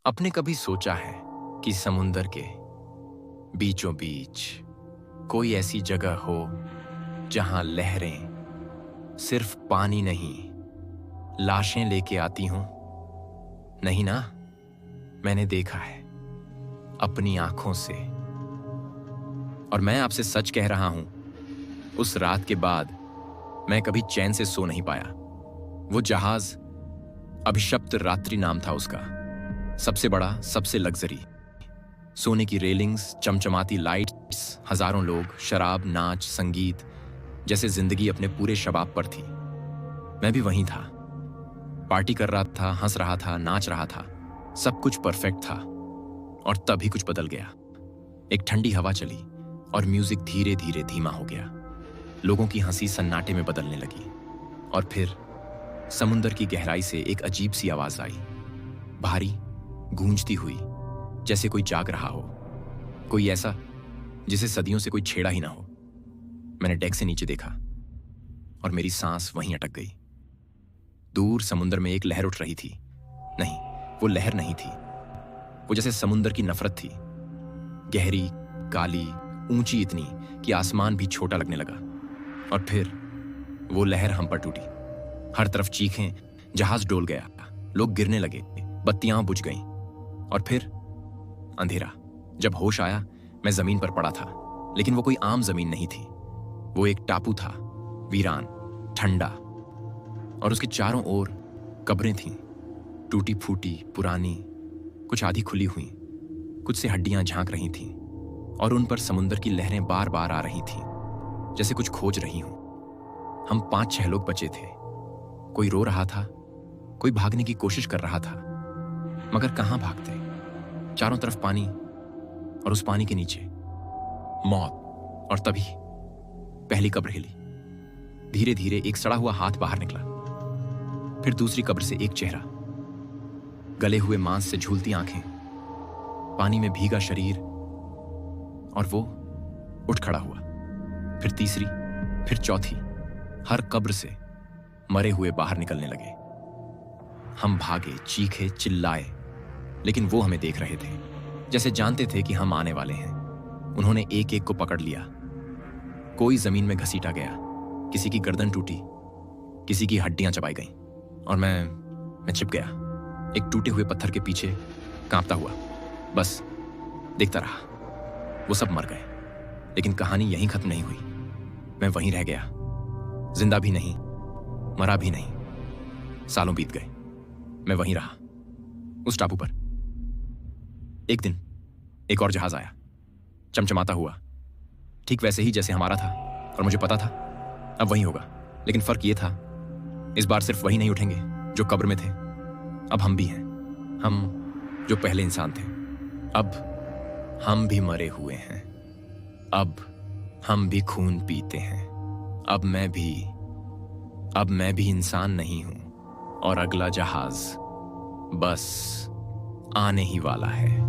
आपने कभी सोचा है कि समुंदर के बीचों बीच कोई ऐसी जगह हो जहां लहरें सिर्फ पानी नहीं, लाशें लेके आती हों? नहीं ना? मैंने देखा है अपनी आंखों से। और मैं आपसे सच कह रहा हूं, उस रात के बाद मैं कभी चैन से सो नहीं पाया। वो जहाज अभिशप्त रात्रि नाम था उसका। सबसे बड़ा, सबसे लग्जरी। सोने की रेलिंग्स, चमचमाती लाइट्स, हजारों लोग, शराब, नाच, संगीत, जैसे जिंदगी अपने पूरे शबाब पर थी। मैं भी वहीं था, पार्टी कर रहा था, हंस रहा था, नाच रहा था, सब कुछ परफेक्ट था। और तभी कुछ बदल गया। एक ठंडी हवा चली और म्यूजिक धीरे धीरे धीमा हो गया। लोगों की हंसी सन्नाटे में बदलने लगी। और फिर समुंदर की गहराई से एक अजीब सी आवाज आई, भारी, गूंजती हुई, जैसे कोई जाग रहा हो, कोई ऐसा जिसे सदियों से कोई छेड़ा ही ना हो। मैंने डेक से नीचे देखा और मेरी सांस वहीं अटक गई। दूर समुंदर में एक लहर उठ रही थी। नहीं, वो लहर नहीं थी, वो जैसे समुंदर की नफरत थी। गहरी, काली, ऊंची, इतनी कि आसमान भी छोटा लगने लगा। और फिर वो लहर हम पर टूटी। हर तरफ चीखें, जहाज डोल गया, लोग गिरने लगे, बत्तियां बुझ गईं। और फिर अंधेरा। जब होश आया, मैं जमीन पर पड़ा था, लेकिन वो कोई आम जमीन नहीं थी। वो एक टापू था, वीरान, ठंडा, और उसके चारों ओर कब्रें थीं, टूटी फूटी, पुरानी, कुछ आधी खुली हुई, कुछ से हड्डियां झांक रही थीं। और उन पर समुंदर की लहरें बार बार आ रही थीं, जैसे कुछ खोज रही हों। हम 5-6 लोग बचे थे। कोई रो रहा था, कोई भागने की कोशिश कर रहा था, मगर कहां भागते? चारों तरफ पानी, और उस पानी के नीचे मौत। और तभी पहली कब्र हिली। धीरे धीरे एक सड़ा हुआ हाथ बाहर निकला। फिर दूसरी कब्र से एक चेहरा, गले हुए मांस से झूलती आंखें, पानी में भीगा शरीर। और वो उठ खड़ा हुआ। फिर तीसरी, फिर चौथी। हर कब्र से मरे हुए बाहर निकलने लगे। हम भागे, चीखे, चिल्लाए, लेकिन वो हमें देख रहे थे, जैसे जानते थे कि हम आने वाले हैं। उन्होंने एक एक को पकड़ लिया। कोई जमीन में घसीटा गया, किसी की गर्दन टूटी, किसी की हड्डियां चबाई गईं। और मैं छिप गया एक टूटे हुए पत्थर के पीछे, कांपता हुआ। बस देखता रहा। वो सब मर गए, लेकिन कहानी यहीं खत्म नहीं हुई। मैं वहीं रह गया, जिंदा भी नहीं, मरा भी नहीं। सालों बीत गए, मैं वहीं रहा, उस टापू पर। एक दिन एक और जहाज आया, चमचमाता हुआ, ठीक वैसे ही जैसे हमारा था। और मुझे पता था अब वही होगा। लेकिन फर्क ये था, इस बार सिर्फ वही नहीं उठेंगे जो कब्र में थे। अब हम भी हैं, हम जो पहले इंसान थे। अब हम भी मरे हुए हैं। अब हम भी खून पीते हैं। अब मैं भी इंसान नहीं हूं। और अगला जहाज बस आने ही वाला है।